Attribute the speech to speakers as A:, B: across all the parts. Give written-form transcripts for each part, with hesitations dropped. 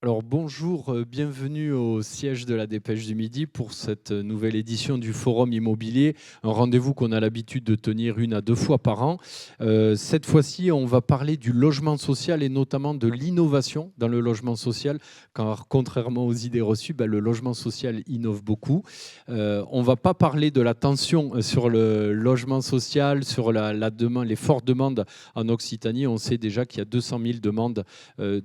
A: Alors bonjour, bienvenue au siège de la Dépêche du Midi pour cette nouvelle édition du Forum immobilier, un rendez-vous qu'on a l'habitude de tenir 1 à 2 fois par an. Cette fois-ci, on va parler du logement social et notamment de l'innovation dans le logement social, car contrairement aux idées reçues, le logement social innove beaucoup. On ne va pas parler de la tension sur le logement social, sur la demande, les fortes demandes en Occitanie. On sait déjà qu'il y a 200 000 demandes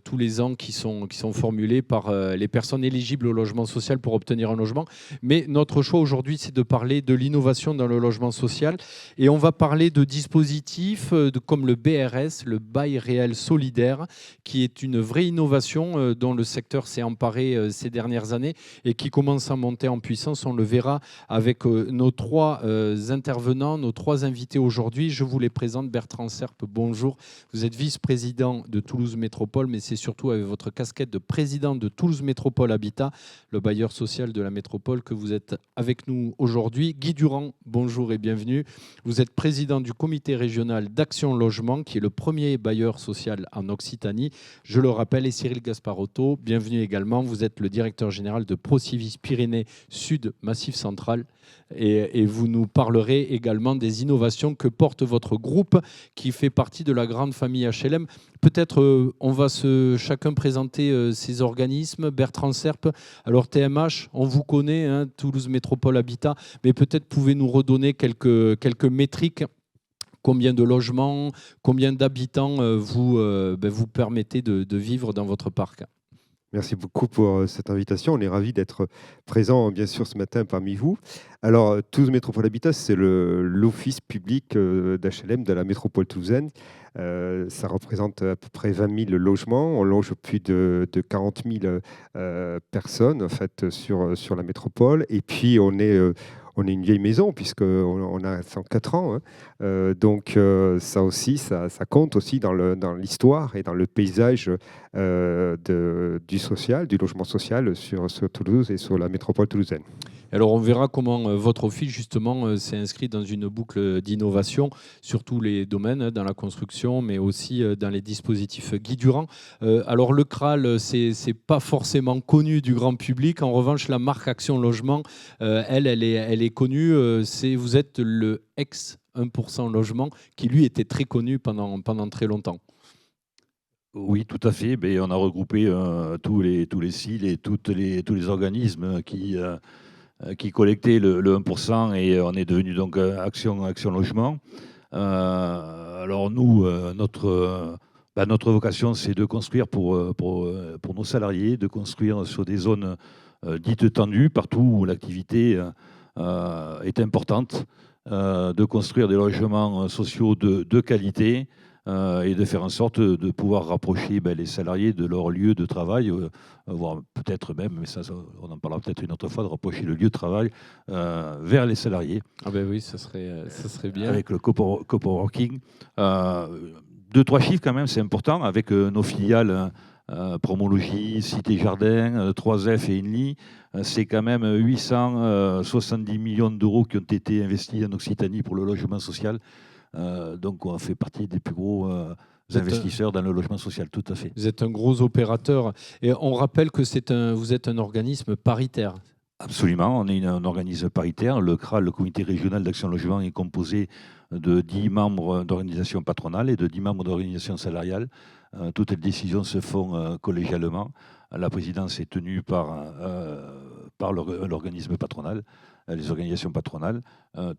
A: tous les ans qui sont formulées par les personnes éligibles au logement social pour obtenir un logement. Mais notre choix aujourd'hui, c'est de parler de l'innovation dans le logement social. Et on va parler de dispositifs comme le BRS, le bail réel solidaire, qui est une vraie innovation dont le secteur s'est emparé ces dernières années et qui commence à monter en puissance. On le verra avec nos trois intervenants, nos trois invités aujourd'hui. Je vous les présente. Bertrand Serpe, bonjour. Vous êtes vice-président de Toulouse Métropole, mais c'est surtout avec votre casquette de président de Toulouse Métropole Habitat, le bailleur social de la métropole, que vous êtes avec nous aujourd'hui. Guy Durand, bonjour et bienvenue. Vous êtes président du comité régional d'Action Logement, qui est le premier bailleur social en Occitanie. Je le rappelle, et Cyril Gasparotto, bienvenue également. Vous êtes le directeur général de Procivis Pyrénées Sud Massif Central. Et vous nous parlerez également des innovations que porte votre groupe qui fait partie de la grande famille HLM. Peut-être on va chacun présenter ces organismes. Bertrand Serpe, alors TMH, on vous connaît, hein, Toulouse Métropole Habitat, mais peut-être pouvez-nous redonner quelques métriques. Combien de logements, combien d'habitants vous permettez de vivre dans votre parc ?
B: Merci beaucoup pour cette invitation. On est ravis d'être présent, bien sûr, ce matin parmi vous. Alors, Toulouse Métropole Habitat, c'est l'office public d'HLM de la métropole toulousaine. Ça représente à peu près 20 000 logements. On loge plus de 40 000 personnes en fait, sur la métropole. Et puis, on est une vieille maison puisqu'on a 104 ans. Hein. Donc, ça aussi, ça compte aussi dans l'histoire et dans le paysage du social, du logement social sur Toulouse et sur la métropole toulousaine.
A: Alors on verra comment votre office justement s'est inscrit dans une boucle d'innovation sur tous les domaines, dans la construction, mais aussi dans les dispositifs Guy Durand. Alors le CRAL, c'est pas forcément connu du grand public. En revanche, la marque Action Logement, elle est connue. Vous êtes le ex 1% logement qui lui était très connu pendant très longtemps.
C: Oui, tout à fait. Mais on a regroupé tous les SIL et tous les organismes qui collectaient le 1% et on est devenu donc Action Logement. Alors nous, notre vocation, c'est de construire pour nos salariés, de construire sur des zones dites tendues, partout où l'activité est importante, de construire des logements sociaux de qualité, et de faire en sorte de pouvoir rapprocher les salariés de leur lieu de travail, voire peut-être même, mais ça, on en parlera peut-être une autre fois, de rapprocher le lieu de travail vers les salariés.
A: Ah ben oui, ça serait bien.
C: Avec le coworking. 2-3 chiffres quand même, c'est important, avec nos filiales Promologie, Cité Jardin, 3F et Inly. C'est quand même 870 millions d'euros qui ont été investis en Occitanie pour le logement social. Donc on fait partie des plus gros investisseurs dans le logement social, tout à fait.
A: Vous êtes un gros opérateur et on rappelle que vous êtes un organisme paritaire.
C: Absolument, on est un organisme paritaire. Le CRAL, le Comité régional d'action logement, est composé de 10 membres d'organisations patronales et de 10 membres d'organisations salariales. Toutes les décisions se font collégialement. La présidence est tenue par l'organisme patronal, les organisations patronales.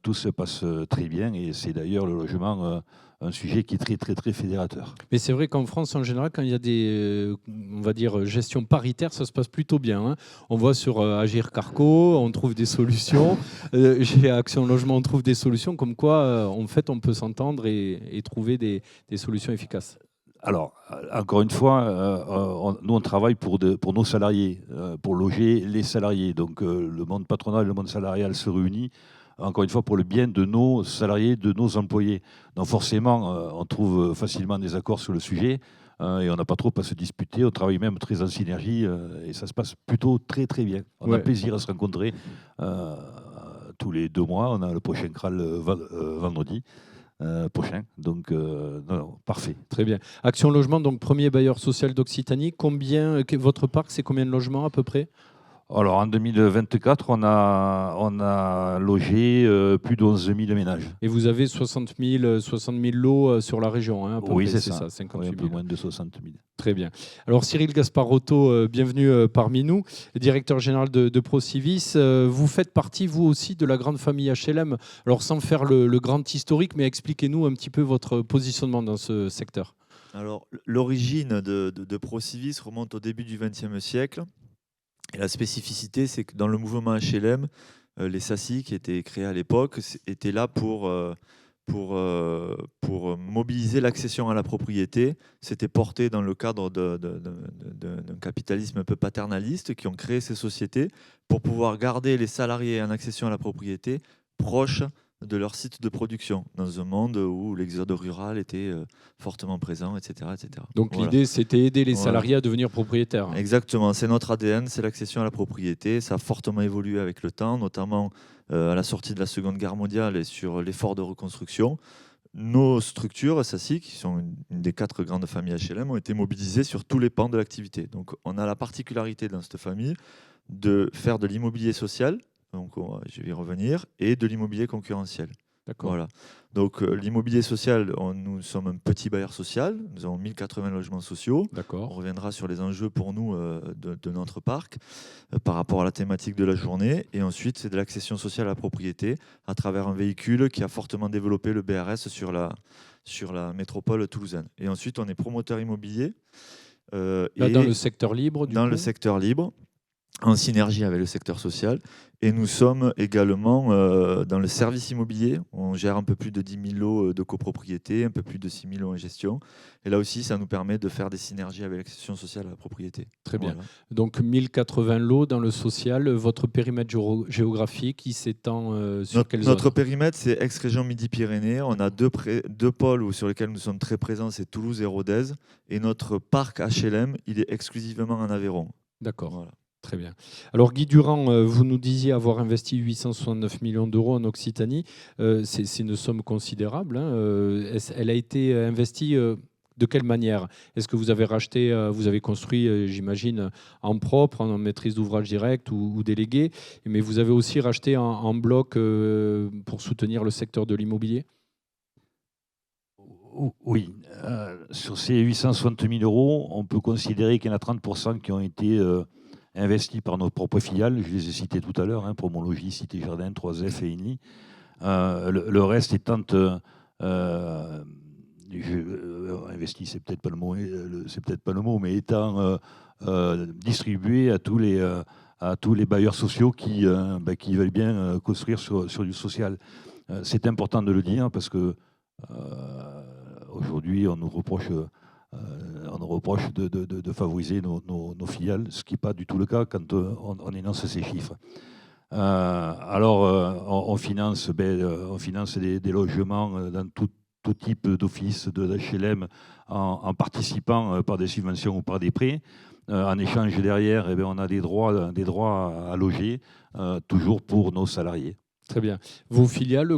C: Tout se passe très bien et c'est d'ailleurs le logement un sujet qui est très, très, très fédérateur.
A: Mais c'est vrai qu'en France, en général, quand il y a des, on va dire, gestions paritaires, ça se passe plutôt bien. Hein. On voit sur Agir Carco, on trouve des solutions. Chez Action Logement, on trouve des solutions comme quoi, en fait, on peut s'entendre et trouver des solutions efficaces.
C: Alors, encore une fois, nous, on travaille pour nos salariés, pour loger les salariés. Donc, le monde patronal et le monde salarial se réunissent, encore une fois, pour le bien de nos salariés, de nos employés. Donc, forcément, on trouve facilement des accords sur le sujet et on n'a pas trop à se disputer. On travaille même très en synergie et ça se passe plutôt très, très bien. On a plaisir à se rencontrer tous les 2 mois. On a le prochain CRAL vendredi. prochain. Donc, non, parfait.
A: Très bien. Action Logement, donc premier bailleur social d'Occitanie. Votre parc, c'est combien de logements à peu près?
C: Alors, en 2024, on a logé plus de 11 000 ménages.
A: Et vous avez 60 000 lots sur la région, hein, à peu
C: Oui,
A: près,
C: c'est ça.
A: 58
C: un peu
A: 000.
C: moins de 60 000.
A: Très bien. Alors Cyril Gasparotto, bienvenue parmi nous, directeur général de Procivis. Vous faites partie, vous aussi, de la grande famille HLM. Alors sans faire le grand historique, mais expliquez-nous un petit peu votre positionnement dans ce secteur.
D: Alors, l'origine de Procivis remonte au début du XXe siècle. Et la spécificité, c'est que dans le mouvement HLM, les SACI, qui étaient créés à l'époque, étaient là pour mobiliser l'accession à la propriété. C'était porté dans le cadre d'un capitalisme un peu paternaliste qui ont créé ces sociétés pour pouvoir garder les salariés en accession à la propriété proches de leur site de production, dans un monde où l'exode rural était fortement présent, etc. etc.
A: Donc
D: Voilà.
A: l'idée, c'était aider les
D: Voilà.
A: salariés à devenir propriétaires.
D: Exactement, c'est notre ADN, c'est l'accession à la propriété. Ça a fortement évolué avec le temps, notamment à la sortie de la Seconde Guerre mondiale et sur l'effort de reconstruction. Nos structures, SACI, qui sont une des 4 grandes familles HLM, ont été mobilisées sur tous les pans de l'activité. Donc on a la particularité dans cette famille de faire de l'immobilier social, donc je vais y revenir, et de l'immobilier concurrentiel.
A: D'accord.
D: Voilà. Donc l'immobilier social, nous sommes un petit bailleur social, nous avons 1080 logements sociaux. On
A: D'accord.
D: reviendra sur les enjeux pour nous de notre parc par rapport à la thématique de la journée. Et ensuite, c'est de l'accession sociale à la propriété à travers un véhicule qui a fortement développé le BRS sur la métropole toulousaine. Et ensuite, on est promoteur immobilier.
A: Là, dans le secteur libre,
D: dans le secteur libre, en synergie avec le secteur social. Et nous sommes également dans le service immobilier. On gère un peu plus de 10 000 lots de copropriété, un peu plus de 6 000 lots en gestion. Et là aussi, ça nous permet de faire des synergies avec l'accession sociale à la propriété.
A: Très bien.
D: Voilà.
A: Donc 1080 lots dans le social. Votre périmètre géographique, qui s'étend sur quelle zone?
D: Notre périmètre, c'est ex-région Midi-Pyrénées. On a deux pôles sur lesquels nous sommes très présents, c'est Toulouse et Rodez. Et notre parc HLM, il est exclusivement en Aveyron.
A: D'accord.
D: Voilà.
A: Très bien. Alors Guy Durand, vous nous disiez avoir investi 869 millions d'euros en Occitanie. C'est une somme considérable. Hein. Elle a été investie de quelle manière? Est-ce que vous avez racheté, vous avez construit, j'imagine, en propre, en maîtrise d'ouvrage direct ou délégué, mais vous avez aussi racheté en bloc pour soutenir le secteur de l'immobilier?
C: Oui. Sur ces 860 000 euros, on peut considérer qu'il y en a 30% qui ont été investis par nos propres filiales. Je les ai cités tout à l'heure, hein, Promologis, Cité Jardin, 3F et Inly. Le reste étant investi, c'est peut-être pas le mot, mais étant distribué à tous les bailleurs sociaux qui veulent bien construire sur du social. C'est important de le dire parce que aujourd'hui, on nous reproche de favoriser nos filiales, ce qui n'est pas du tout le cas quand on énonce ces chiffres. On finance des logements dans tout type d'office, de HLM, en participant par des subventions ou par des prêts. En échange derrière, on a des droits à loger, toujours pour nos salariés.
A: Très bien. Vos filiales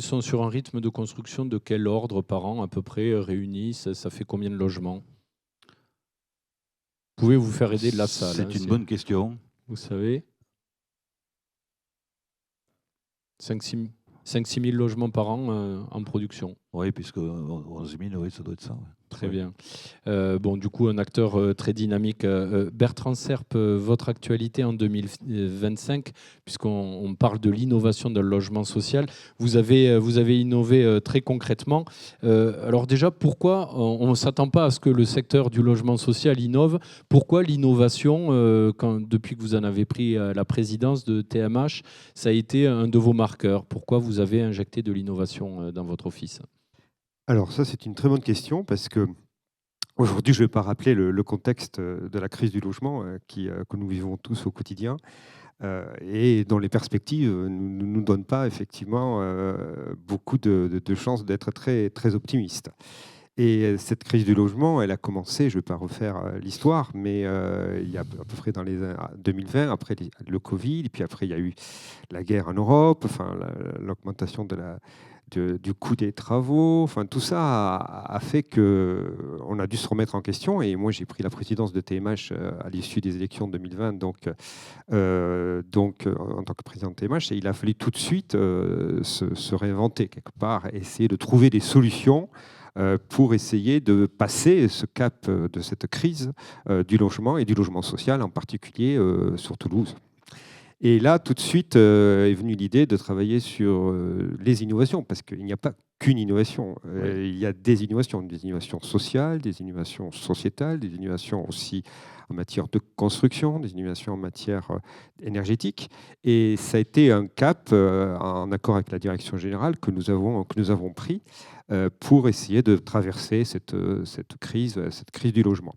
A: sont sur un rythme de construction de quel ordre par an à peu près réunis? Ça fait combien de logements? Vous pouvez vous faire aider de la salle.
C: C'est une bonne question.
A: Vous savez, 5-6 000 logements par an en production.
C: Oui, puisque 11 000, oui, ça doit être ça. Ouais.
A: Très bien. Du coup, un acteur très dynamique. Bertrand Serpe, votre actualité en 2025, puisqu'on parle de l'innovation dans le logement social, vous avez innové très concrètement. Alors déjà, pourquoi on ne s'attend pas à ce que le secteur du logement social innove? Pourquoi l'innovation, depuis que vous en avez pris la présidence de TMH, ça a été un de vos marqueurs? Pourquoi vous avez injecté de l'innovation dans votre office?
B: Alors ça, c'est une très bonne question parce que aujourd'hui, je ne vais pas rappeler le contexte de la crise du logement que nous vivons tous au quotidien et dont les perspectives ne nous donnent pas effectivement beaucoup de chances d'être très, très optimistes. Et cette crise du logement, elle a commencé, je ne vais pas refaire l'histoire, mais il y a à peu près dans les 2020, après le Covid, et puis après il y a eu la guerre en Europe, enfin l'augmentation du coût des travaux. Enfin, tout ça a fait qu'on a dû se remettre en question. Et moi, j'ai pris la présidence de TMH à l'issue des élections de 2020, donc en tant que président de TMH. Et il a fallu tout de suite se réinventer quelque part, essayer de trouver des solutions pour essayer de passer ce cap de cette crise du logement et du logement social, en particulier sur Toulouse. Et là, tout de suite, est venue l'idée de travailler sur les innovations, parce qu'il n'y a pas qu'une innovation. Il y a des innovations sociales, des innovations sociétales, des innovations aussi en matière de construction, des innovations en matière énergétique. Et ça a été un cap, en accord avec la direction générale, que nous avons pris pour essayer de traverser cette crise du logement.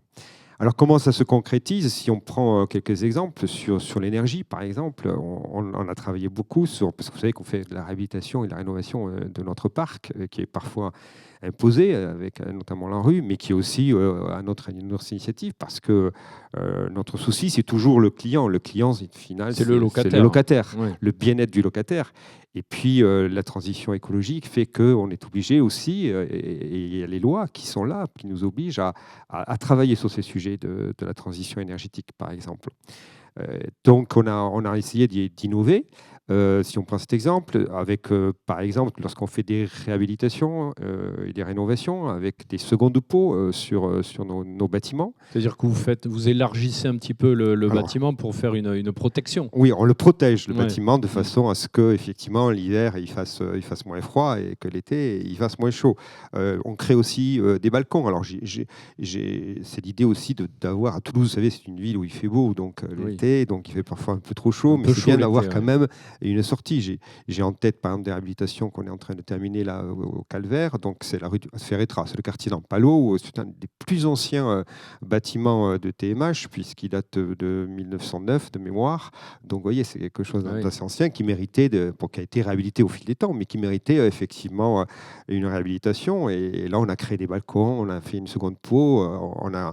B: Alors, comment ça se concrétise? Si on prend quelques exemples sur l'énergie, par exemple, on a travaillé beaucoup parce que vous savez qu'on fait de la réhabilitation et de la rénovation de notre parc, qui est parfois imposé, avec notamment la rue, mais qui est aussi à notre initiative, parce que notre souci, c'est toujours le client. Le client, au final,
A: c'est le
B: locataire,
A: ouais.
B: Le bien-être du locataire. Et puis, la transition écologique fait qu'on est obligé aussi, et il y a les lois qui sont là, qui nous obligent à travailler sur ces sujets de la transition énergétique, par exemple. Donc, on a essayé d'innover. Si on prend cet exemple, avec, par exemple, lorsqu'on fait des réhabilitations et des rénovations, avec des secondes peaux sur nos bâtiments.
A: C'est-à-dire que vous élargissez un petit peu le bâtiment pour faire une protection.
B: Oui, on le protège, le bâtiment, de façon à ce que, effectivement, l'hiver, il fasse moins froid et que l'été, il fasse moins chaud. On crée aussi des balcons. Alors, c'est l'idée aussi d'avoir, à Toulouse, vous savez, c'est une ville où il fait beau, donc l'été, donc il fait parfois un peu trop chaud, mais c'est bien d'avoir quand même une sortie. J'ai en tête, par exemple, des réhabilitations qu'on est en train de terminer là au Calvaire. Donc, c'est la rue du Ferretra, c'est le quartier d'Ampalo, c'est un des plus anciens bâtiments de TMH, puisqu'il date de 1909 de mémoire. Donc, vous voyez, c'est quelque chose d'assez ancien qui méritait, qui a été réhabilité au fil des temps, mais qui méritait effectivement une réhabilitation. Et là, on a créé des balcons, on a fait une seconde peau, on a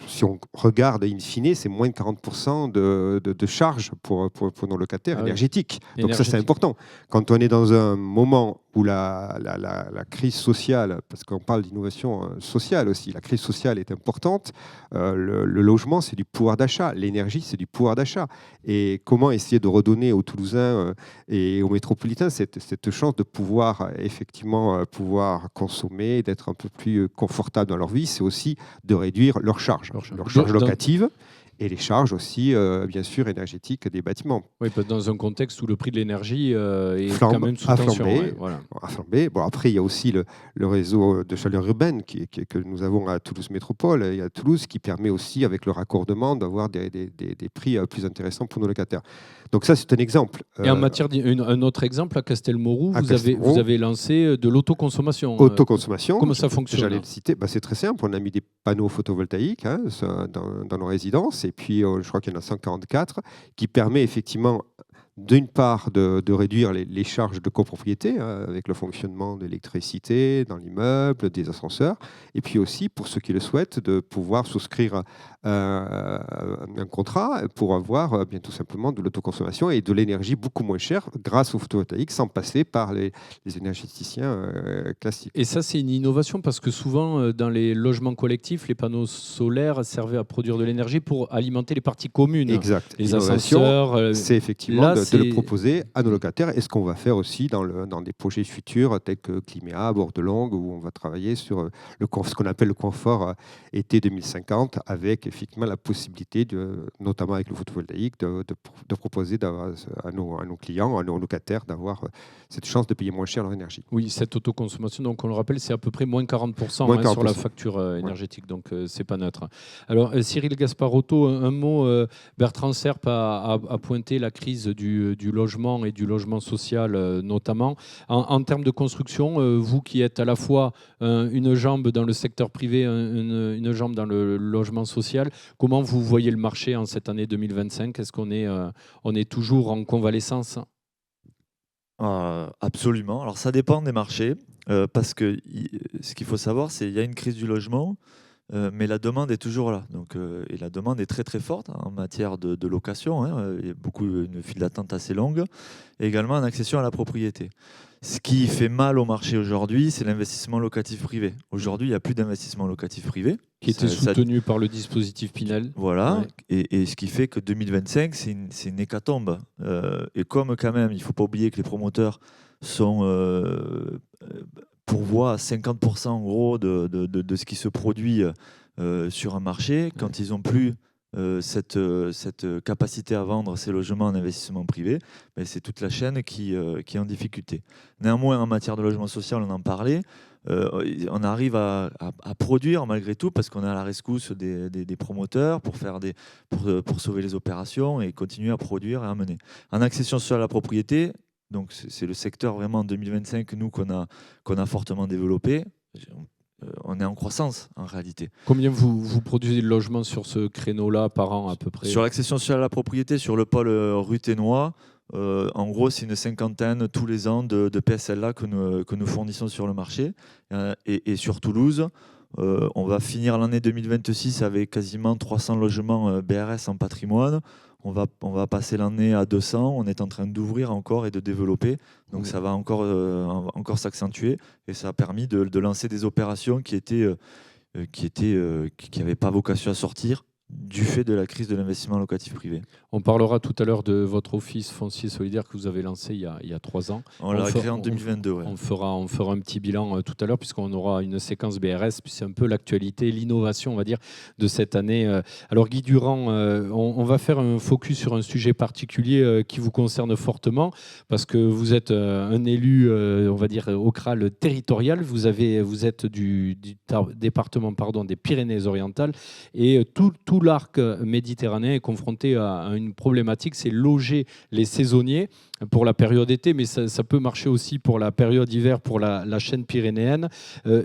B: si on regarde in fine, c'est moins de 40% de charges pour nos locataires énergétiques. Donc ça, c'est important. Quand on est dans un moment où la crise sociale, parce qu'on parle d'innovation sociale aussi, la crise sociale est importante, le logement, c'est du pouvoir d'achat, l'énergie, c'est du pouvoir d'achat. Et comment essayer de redonner aux Toulousains et aux métropolitains cette chance de pouvoir effectivement pouvoir consommer, d'être un peu plus confortable dans leur vie, c'est aussi de réduire leurs charges locatives. Et les charges aussi, bien sûr, énergétiques des bâtiments.
A: Oui, dans un contexte où le prix de l'énergie est quand même sous tension.
B: A flambé. Bon, après, il y a aussi le réseau de chaleur urbaine que nous avons à Toulouse Métropole et à Toulouse, qui permet aussi, avec le raccordement, d'avoir des prix plus intéressants pour nos locataires. Donc ça, c'est un exemple.
A: Et en matière un autre exemple, à Castelmourou, vous avez lancé de l'autoconsommation.
B: Autoconsommation.
A: Comment ça fonctionne?
B: J'allais le citer. C'est très simple. On a mis des panneaux photovoltaïques dans nos résidences. Et puis, je crois qu'il y en a 144, qui permet effectivement, d'une part, de réduire les charges de copropriété avec le fonctionnement de l'électricité dans l'immeuble, des ascenseurs, et puis aussi, pour ceux qui le souhaitent, de pouvoir souscrire un contrat pour avoir bien tout simplement de l'autoconsommation et de l'énergie beaucoup moins chère grâce au photovoltaïque, sans passer par les énergéticiens classiques.
A: Et ça, c'est une innovation, parce que souvent, dans les logements collectifs, les panneaux solaires servaient à produire de l'énergie pour alimenter les parties communes.
B: Exact.
A: Les ascenseurs.
B: C'est effectivement de le proposer à nos locataires, et ce qu'on va faire aussi dans des projets futurs tels que Climéa, Bordelongue, où on va travailler sur ce qu'on appelle le confort été 2050, avec effectivement la possibilité, notamment avec le photovoltaïque, de proposer à nos clients, à nos locataires, d'avoir cette chance de payer moins cher leur énergie.
A: Oui, cette autoconsommation, donc on le rappelle, c'est à peu près moins 40%, sur la facture énergétique, donc c'est pas neutre. Alors Cyril Gasparotto, un mot. Bertrand Serpe a pointé la crise du logement et du logement social notamment. En termes de construction, vous qui êtes à la fois une jambe dans le secteur privé, une jambe dans le logement social, comment vous voyez le marché en cette année 2025? Est-ce qu'on est toujours en convalescence?
D: Absolument. Alors ça dépend des marchés, parce que ce qu'il faut savoir, c'est qu'il y a une crise du logement, mais la demande est toujours là. Donc, et la demande est très très forte en matière de location. Il y a une file d'attente assez longue. Et également en accession à la propriété. Ce qui fait mal au marché aujourd'hui, c'est l'investissement locatif privé. Aujourd'hui, il n'y a plus d'investissement locatif privé.
A: Qui était soutenu par le dispositif Pinel.
D: Voilà, ouais. Et ce qui fait que 2025, c'est une hécatombe. Et comme quand même, il ne faut pas oublier que les promoteurs pourvoient à 50% en gros de ce qui se produit sur un marché, quand ils n'ont plus cette capacité à vendre ces logements en investissement privé, ben c'est toute la chaîne qui est en difficulté. Néanmoins, en matière de logement social, on en parlait, on arrive à produire malgré tout parce qu'on est à la rescousse des promoteurs pour sauver les opérations et continuer à produire et à mener. En accession sociale à la propriété, donc c'est le secteur vraiment en 2025 nous qu'on a fortement développé. On est en croissance en réalité.
A: Combien vous produisez de logements sur ce créneau-là par an à peu près? Sur
D: l'accession sociale à la propriété, sur le pôle Ruthénois, en gros c'est une cinquantaine tous les ans de PSLA que nous fournissons sur le marché. Et sur Toulouse, on va finir l'année 2026 avec quasiment 300 logements BRS en patrimoine. On va passer l'année à 200. On est en train d'ouvrir encore et de développer. Donc ça va encore s'accentuer. Et ça a permis de lancer des opérations qui n'avaient pas vocation à sortir du fait de la crise de l'investissement locatif privé.
A: On parlera tout à l'heure de votre office foncier solidaire que vous avez lancé il y a 3 ans.
D: On l'a créé en 2022. Ouais.
A: On fera un petit bilan tout à l'heure puisqu'on aura une séquence BRS, puis c'est un peu l'actualité, l'innovation, on va dire, de cette année. Alors Guy Durand, on va faire un focus sur un sujet particulier qui vous concerne fortement parce que vous êtes un élu, on va dire, au CRAL territorial. Vous êtes du département des Pyrénées-Orientales et tout l'arc méditerranéen est confronté à une problématique, c'est loger les saisonniers pour la période été, mais ça peut marcher aussi pour la période hiver, pour la chaîne pyrénéenne.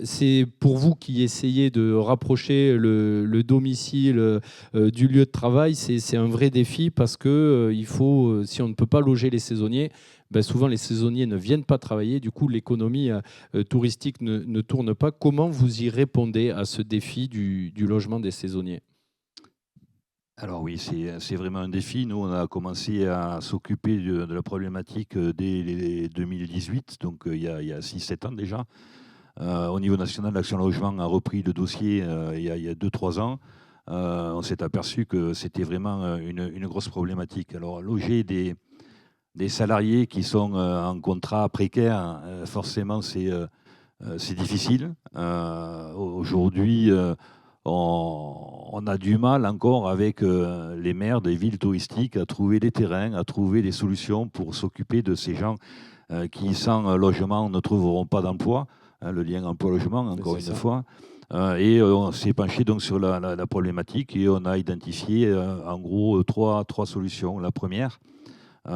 A: C'est pour vous qui essayez de rapprocher le domicile du lieu de travail, c'est un vrai défi parce que si on ne peut pas loger les saisonniers, souvent les saisonniers ne viennent pas travailler, du coup l'économie touristique ne tourne pas. Comment vous y répondez à ce défi du logement des saisonniers ?
C: Alors oui, c'est vraiment un défi. Nous, on a commencé à s'occuper de la problématique dès 2018, donc il y a 6-7 ans déjà. Au niveau national, l'Action Logement a repris le dossier il y a 2-3 ans. On s'est aperçu que c'était vraiment une grosse problématique. Alors, loger des salariés qui sont en contrat précaire, forcément, c'est difficile. Aujourd'hui, on a du mal encore avec les maires des villes touristiques à trouver des terrains, à trouver des solutions pour s'occuper de ces gens qui, sans logement, ne trouveront pas d'emploi. Le lien emploi-logement, encore une fois. Et on s'est penché donc sur la problématique et on a identifié en gros trois solutions. La première,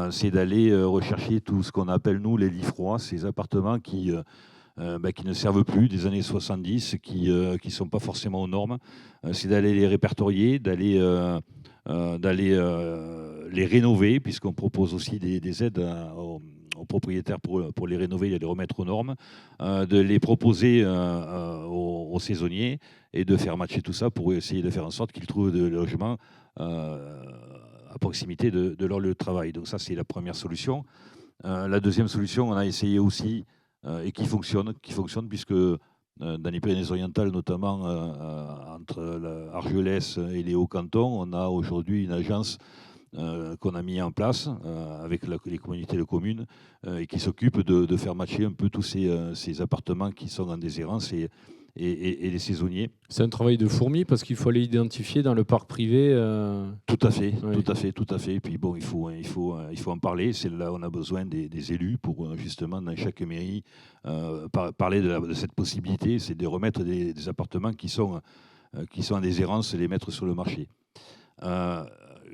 C: c'est d'aller rechercher tout ce qu'on appelle, nous, les lits froids, ces appartements qui ne servent plus des années 70, qui ne sont pas forcément aux normes. C'est d'aller les répertorier, d'aller les rénover, puisqu'on propose aussi des aides aux propriétaires pour les rénover et les remettre aux normes, de les proposer aux saisonniers et de faire matcher tout ça pour essayer de faire en sorte qu'ils trouvent des logements à proximité de leur lieu de travail. Donc ça, c'est la première solution. La deuxième solution, on a essayé aussi et qui fonctionne puisque dans les Pyrénées-Orientales, notamment entre Argelès et les Hauts-Cantons, on a aujourd'hui une agence qu'on a mis en place avec les communautés de communes et qui s'occupe de faire matcher un peu tous ces appartements qui sont en déshérence et les saisonniers.
A: C'est un travail de fourmi parce qu'il faut aller identifier dans le parc privé.
C: Tout à fait, oui. tout à fait. Et puis bon, il faut en parler. C'est là où on a besoin des élus pour justement dans chaque mairie parler de cette possibilité, c'est de remettre des appartements qui sont en déshérence et les mettre sur le marché.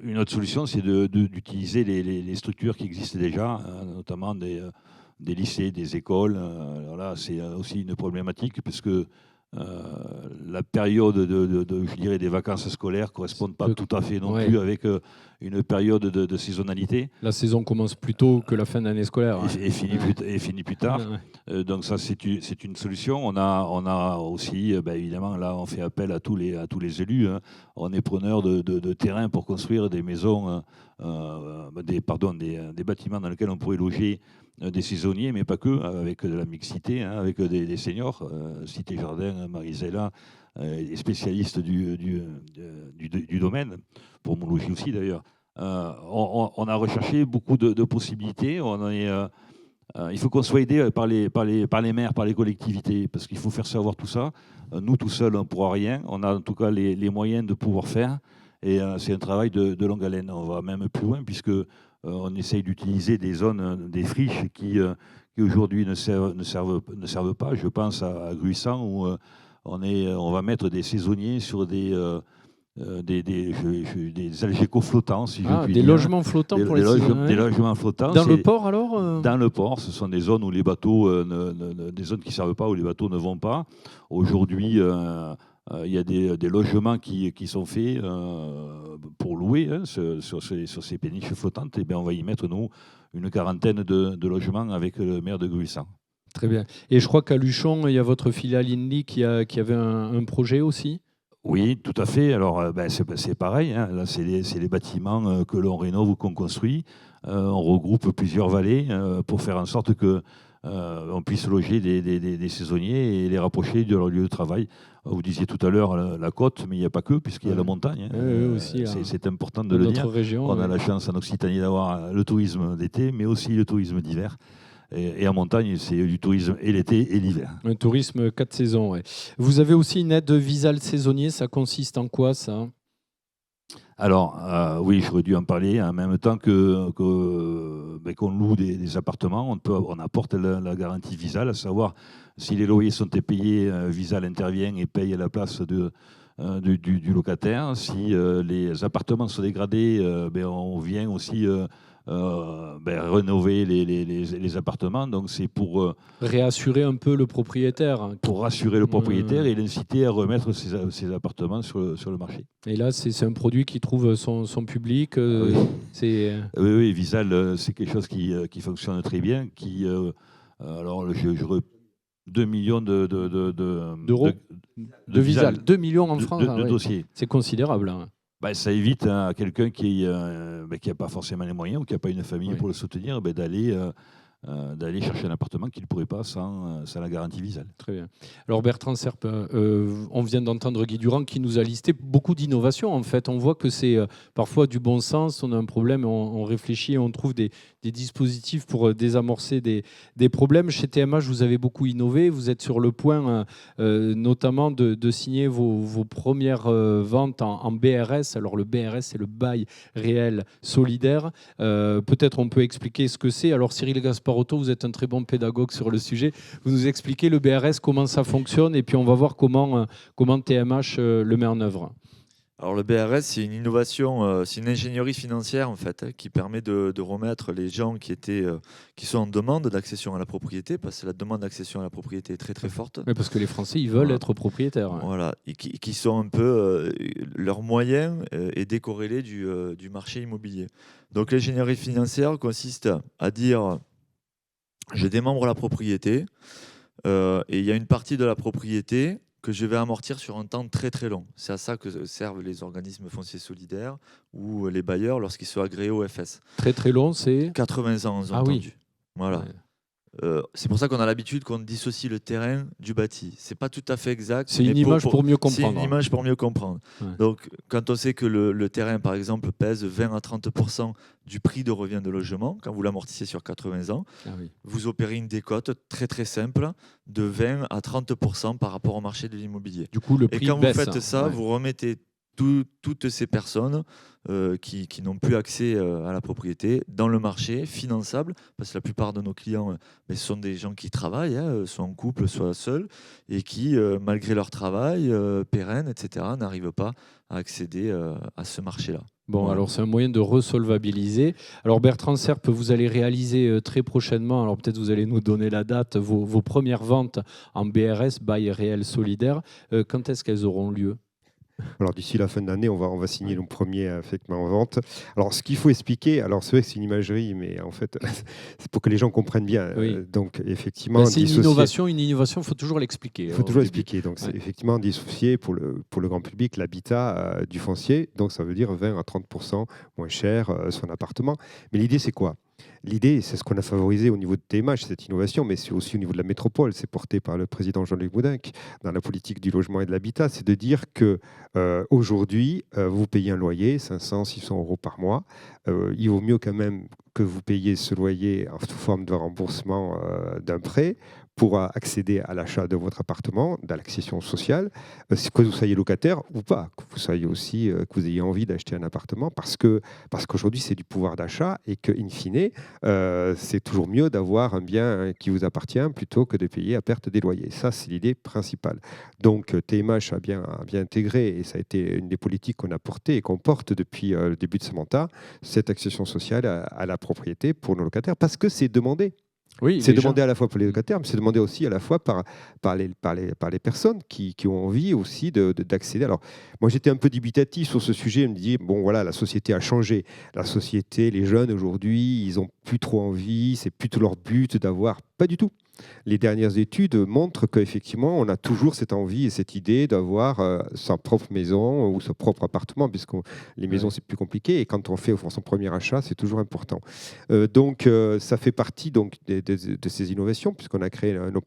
C: Une autre solution, c'est d'utiliser les structures qui existent déjà, notamment des lycées, des écoles. Alors là, c'est aussi une problématique parce que la période je dirais des vacances scolaires ne correspond pas tout à fait non plus avec une période de saisonnalité.
A: La saison commence plus tôt que la fin de l'année scolaire.
C: Et finit plus tard. Donc ça, c'est une solution. On a aussi, évidemment, là, on fait appel à tous les élus. Hein. On est preneur de terrain pour construire des maisons, des bâtiments dans lesquels on pourrait loger des saisonniers, mais pas que, avec de la mixité, hein, avec des seniors, Cité Jardin, Marisella, des spécialistes du domaine, pour homologie aussi d'ailleurs. On a recherché beaucoup de possibilités. Il faut qu'on soit aidé par les maires, par les collectivités, parce qu'il faut faire savoir tout ça. Nous, tout seuls, on ne pourra rien. On a en tout cas les moyens de pouvoir faire. Et c'est un travail de longue haleine. On va même plus loin, puisque on essaye d'utiliser des zones, des friches qui aujourd'hui ne servent pas. Je pense à Gruissant, où on va mettre des saisonniers sur des algécos flottants, si je puis
A: des
C: dire.
A: logements flottants pour les saisonniers.
C: Des logements flottants.
A: Dans le port, alors
C: Dans le port, ce sont des zones où les bateaux, des zones qui ne servent pas, où les bateaux ne vont pas. Aujourd'hui, il y a des logements qui sont faits pour louer hein, sur ces péniches flottantes. Et bien, on va y mettre, nous, une quarantaine de logements avec le maire de Gruissant.
A: Très bien. Et je crois qu'à Luchon, il y a votre filiale Inly qui avait un projet aussi.
C: Oui, tout à fait. Alors, c'est pareil. Hein. Là, c'est les bâtiments que l'on rénove ou qu'on construit. On regroupe plusieurs vallées pour faire en sorte que on puisse loger des saisonniers et les rapprocher de leur lieu de travail. Vous disiez tout à l'heure la côte, mais il n'y a pas que, puisqu'il y a la montagne. Hein.
A: Aussi,
C: c'est important de le dire.
A: Région,
C: on a la chance en Occitanie d'avoir le tourisme d'été, mais aussi le tourisme d'hiver. Et en montagne, c'est du tourisme et l'été et l'hiver.
A: Un tourisme 4 saisons, ouais. Vous avez aussi une aide Visale saisonnier, ça consiste en quoi ça ?
C: Alors, oui, j'aurais dû en parler. En même temps qu'on loue des appartements, on apporte la garantie Visale, à savoir si les loyers sont payés, Visale intervient et paye à la place du locataire. Si les appartements sont dégradés, on vient aussi rénover les appartements. Donc c'est pour
A: réassurer un peu le propriétaire.
C: Pour rassurer le propriétaire et l'inciter à remettre ses appartements sur le marché.
A: Et là, c'est un produit qui trouve son public.
C: Oui, Visale, c'est quelque chose qui fonctionne très bien. 2 millions
A: d'euros de Visale. 2 millions en France.
C: De dossiers.
A: C'est considérable. Hein.
C: Ça évite à quelqu'un qui n'a pas forcément les moyens ou qui n'a pas une famille pour le soutenir d'aller chercher un appartement qu'il ne pourrait pas sans la garantie Visale.
A: Très bien. Alors Bertrand Serpe, on vient d'entendre Guy Durand qui nous a listé beaucoup d'innovations. En fait, on voit que c'est parfois du bon sens. On a un problème, on réfléchit et on trouve des dispositifs pour désamorcer des problèmes. Chez TMH, vous avez beaucoup innové. Vous êtes sur le point notamment de signer vos premières ventes en BRS. Alors le BRS, c'est le bail réel solidaire. Peut-être on peut expliquer ce que c'est. Alors Cyril Gasparotto, vous êtes un très bon pédagogue sur le sujet. Vous nous expliquez le BRS, comment ça fonctionne, et puis on va voir comment TMH le met en œuvre.
D: Alors le BRS, c'est une innovation, c'est une ingénierie financière en fait, qui permet de remettre les gens qui sont en demande d'accession à la propriété, parce que la demande d'accession à la propriété est très très forte.
A: Mais parce que les Français, ils veulent être propriétaires.
D: Voilà, et qui sont un peu leurs moyens est décorrélé du marché immobilier. Donc l'ingénierie financière consiste à dire je démembre la propriété et il y a une partie de la propriété que je vais amortir sur un temps très très long. C'est à ça que servent les organismes fonciers solidaires ou les bailleurs lorsqu'ils sont agréés au FS.
A: Très très long, c'est
D: 80 ans,
A: entendu.
D: Oui. Voilà. Ouais. C'est pour ça qu'on a l'habitude qu'on dissocie le terrain du bâti. C'est pas tout à fait exact.
A: C'est une image pour mieux comprendre.
D: C'est une image pour mieux comprendre. Ouais. Donc, quand on sait que le terrain, par exemple, pèse 20 à 30% du prix de revient de logement, quand vous l'amortissez sur 80 ans, vous opérez une décote très très simple de 20 à 30% par rapport au marché de l'immobilier.
A: Du coup, le prix
D: baisse. Et quand
A: baisse,
D: vous faites ça, vous remettez toutes ces personnes qui n'ont plus accès à la propriété dans le marché finançable, parce que la plupart de nos clients mais ce sont des gens qui travaillent, soit en couple, soit seuls, et qui, malgré leur travail pérenne, etc., n'arrivent pas à accéder à ce marché-là.
A: Bon,
D: Voilà.
A: alors c'est un moyen de resolvabiliser. Alors Bertrand Serpe, vous allez réaliser très prochainement, alors peut-être vous allez nous donner la date, vos premières ventes en BRS, bail réel solidaire. Quand est-ce qu'elles auront lieu ?
B: Alors d'ici la fin de l'année, on va signer nos premiers effectivement en vente. Alors ce qu'il faut expliquer, alors c'est vrai que c'est une imagerie, mais en fait c'est pour que les gens comprennent bien.
A: Oui.
B: Donc effectivement,
A: C'est
B: dissocier-
A: une innovation, il faut toujours l'expliquer.
B: il faut toujours expliquer. Donc c'est
A: Ouais.
B: effectivement dissocier pour le grand public l'habitat du foncier. Donc ça veut dire 20 à 30% moins cher son appartement. Mais l'idée c'est quoi ? L'idée, c'est ce qu'on a favorisé au niveau de TMH, cette innovation, mais c'est aussi au niveau de la métropole. C'est porté par le président Jean-Luc Boudinck dans la politique du logement et de l'habitat. C'est de dire que aujourd'hui, vous payez un loyer, 500, 600 euros par mois. Il vaut mieux quand même que vous payiez ce loyer en sous forme de remboursement d'un prêt pour accéder à l'achat de votre appartement, dans l'accession sociale, que vous soyez locataire ou pas, que vous soyez aussi, que vous ayez envie d'acheter un appartement, parce qu'aujourd'hui c'est du pouvoir d'achat et que, in fine, c'est toujours mieux d'avoir un bien qui vous appartient plutôt que de payer à perte des loyers. Ça, c'est l'idée principale. Donc TMH a bien intégré, et ça a été une des politiques qu'on a portées et qu'on porte depuis le début de ce mandat, cette accession sociale à la propriété pour nos locataires, parce que c'est demandé.
A: Oui,
B: C'est
A: déjà.
B: demandé à la fois pour les locataires, mais c'est demandé aussi à la fois par les personnes qui ont envie aussi d'accéder. Alors, moi, j'étais un peu dubitatif sur ce sujet. Je me dis, bon, voilà, la société a changé. La société, les jeunes aujourd'hui, ils n'ont plus trop envie, c'est plus tout leur but d'avoir. Pas du tout. Les dernières études montrent qu'effectivement, on a toujours cette envie et cette idée d'avoir sa propre maison ou son propre appartement, puisque les maisons, c'est plus compliqué. Et quand on fait son premier achat, c'est toujours important. Donc, ça fait partie donc, de ces innovations, puisqu'on a créé notre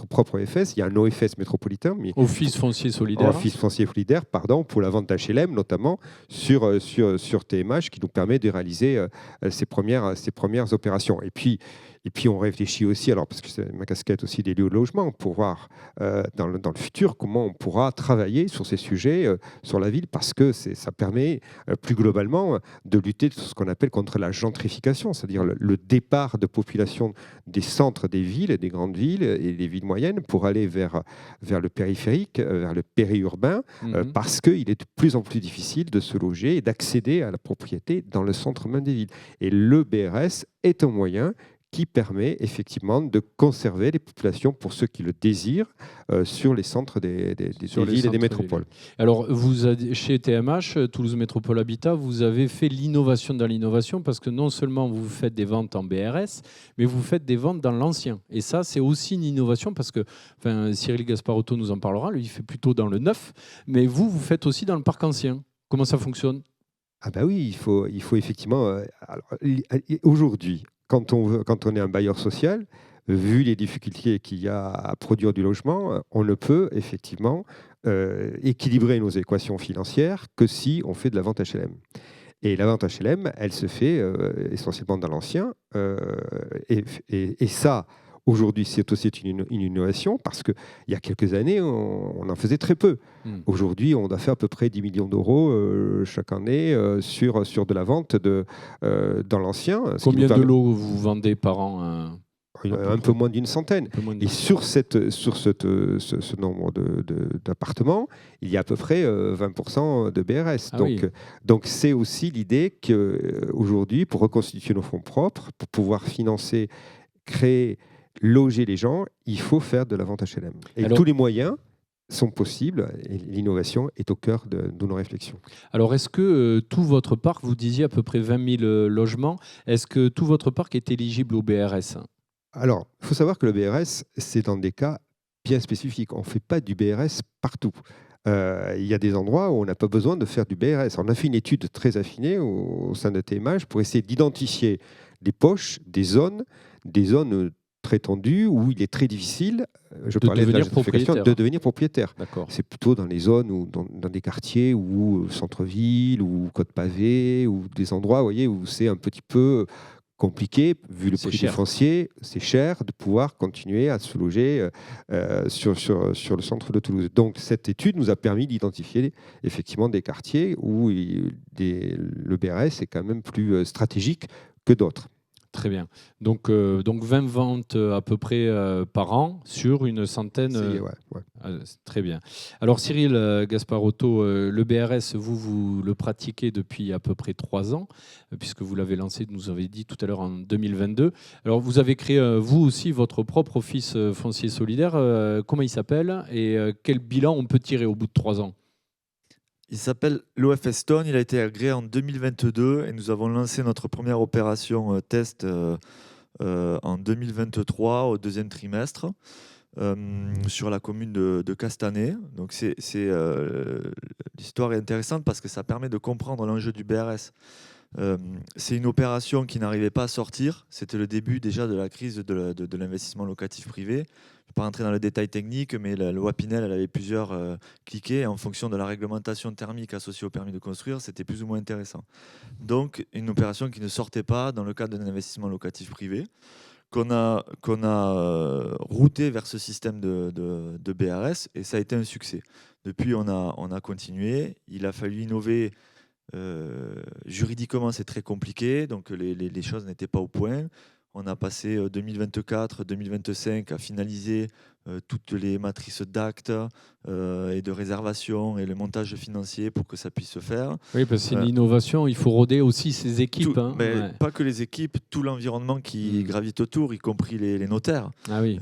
B: propre OFS. Il y a un OFS métropolitain.
A: Office foncier solidaire.
B: Office foncier solidaire, pardon, pour la vente d'HLM, notamment sur TMH, qui nous permet de réaliser ces premières opérations. Et puis, on réfléchit aussi, alors parce que c'est ma casquette aussi des lieux de logement, pour voir dans le futur comment on pourra travailler sur ces sujets, sur la ville, parce que ça permet plus globalement de lutter sur ce qu'on appelle contre la gentrification, c'est-à-dire le départ de population des centres des villes, des grandes villes et des villes moyennes pour aller vers le périphérique, vers le périurbain, parce qu'il est de plus en plus difficile de se loger et d'accéder à la propriété dans le centre même des villes. Et le BRS est un moyen qui permet effectivement de conserver les populations, pour ceux qui le désirent, sur les centres des villes et des métropoles.
A: Alors, chez TMH, Toulouse Métropole Habitat, vous avez fait l'innovation dans l'innovation, parce que non seulement vous faites des ventes en BRS, mais vous faites des ventes dans l'ancien. Et ça, c'est aussi une innovation, parce que Cyril Gasparotto nous en parlera, lui, il fait plutôt dans le neuf, mais vous faites aussi dans le parc ancien. Comment ça fonctionne ?
B: Ah bah oui, il faut effectivement... aujourd'hui, quand on est un bailleur social, vu les difficultés qu'il y a à produire du logement, on ne peut effectivement équilibrer nos équations financières que si on fait de la vente HLM. Et la vente HLM, elle se fait essentiellement dans l'ancien. Et ça, aujourd'hui, c'est aussi une innovation, parce qu'il y a quelques années, on en faisait très peu. Aujourd'hui, on doit faire à peu près 10 millions d'euros chaque année sur de la vente dans l'ancien.
A: Combien de lots vous vendez par an
B: un peu moins d'une centaine. Et sur ce nombre d'appartements, il y a à peu près 20% de BRS. Donc c'est aussi l'idée qu'aujourd'hui, pour reconstituer nos fonds propres, pour pouvoir financer, créer, loger les gens, il faut faire de la vente HLM. Et tous les moyens sont possibles, et l'innovation est au cœur de nos réflexions.
A: Alors, est-ce que tout votre parc, vous disiez à peu près 20 000 logements, est-ce que tout votre parc est éligible au BRS ?
B: Alors, il faut savoir que le BRS, c'est dans des cas bien spécifiques. On ne fait pas du BRS partout. Il y a des endroits où on n'a pas besoin de faire du BRS. On a fait une étude très affinée au sein de TMH pour essayer d'identifier des poches, des zones très tendues où il est très difficile de devenir propriétaire. C'est plutôt dans les zones, dans des quartiers ou centre-ville ou côte pavée, ou des endroits où c'est un petit peu compliqué, vu le prix du foncier, c'est cher de pouvoir continuer à se loger sur le centre de Toulouse. Donc cette étude nous a permis d'identifier effectivement des quartiers où le BRS est quand même plus stratégique que d'autres.
A: Très bien. Donc 20 ventes à peu près par an sur une centaine. Très bien. Alors Cyril Gasparotto, le BRS, vous le pratiquez depuis à peu près 3 ans, puisque vous l'avez lancé, vous avez dit tout à l'heure, en 2022. Alors vous avez créé, vous aussi, votre propre office foncier solidaire. Comment il s'appelle et quel bilan on peut tirer au bout de 3 ans?
D: Il s'appelle l'OFS Stone, il a été agréé en 2022 et nous avons lancé notre première opération test en 2023 au 2e trimestre sur la commune de Castanet. Donc l'histoire est intéressante parce que ça permet de comprendre l'enjeu du BRS. C'est une opération qui n'arrivait pas à sortir. C'était le début déjà de la crise de l'investissement locatif privé. Je ne vais pas rentrer dans le détail technique, mais la loi Pinel, elle avait plusieurs cliquets. En fonction de la réglementation thermique associée au permis de construire, c'était plus ou moins intéressant. Donc, une opération qui ne sortait pas dans le cadre d'un investissement locatif privé, qu'on a routé vers ce système de BRS, et ça a été un succès. Depuis, on a continué. Il a fallu innover. Juridiquement, c'est très compliqué, donc les choses n'étaient pas au point. On a passé 2024-2025 à finaliser toutes les matrices d'actes et de réservation et le montage financier pour que ça puisse se faire.
A: Oui, parce que c'est une innovation, il faut roder aussi ses équipes.
D: Pas que les équipes, tout l'environnement qui gravite autour, y compris les notaires.
A: Ah oui.